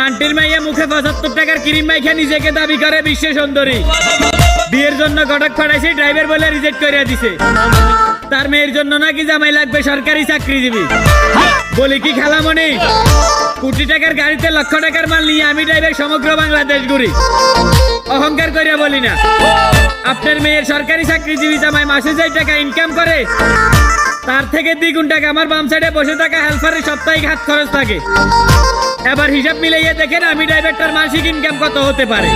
আন্টির মাইয়া মুখে 75 টাকার ক্রিম মাইখা নিজেকে দাবি করে বিশ্ব সুন্দরী। বিয়ের জন্য ঘটক ফাটাইছে, ড্রাইভার বলে রিজেক্ট করে দিছে। তার মেয়ের জন্য নাকি জামাই লাগবে সরকারি চাকরিজীবী। বলি কি খালামণি, কোটি টাকার গাড়িতে লক্ষ টাকার মাল নিয়ে আমি ড্রাইভার সমগ্র বাংলাদেশ ঘুরি। অহংকার করিয়া বলি না। আপনার মেয়ের সরকারি চাকরিজীবী জামাই মাসে যে টাকা ইনকাম করে তার থেকে দ্বিগুণ টাকা আমার বাম সাইডে বসে থাকা হেল্পারের সাপ্তাহিক হাত খরচ থাকে। এবার হিসাব মিলাইয়া দেখেন আমি ড্রাইভারটার মাসিক ইনকাম কত হতে পারে।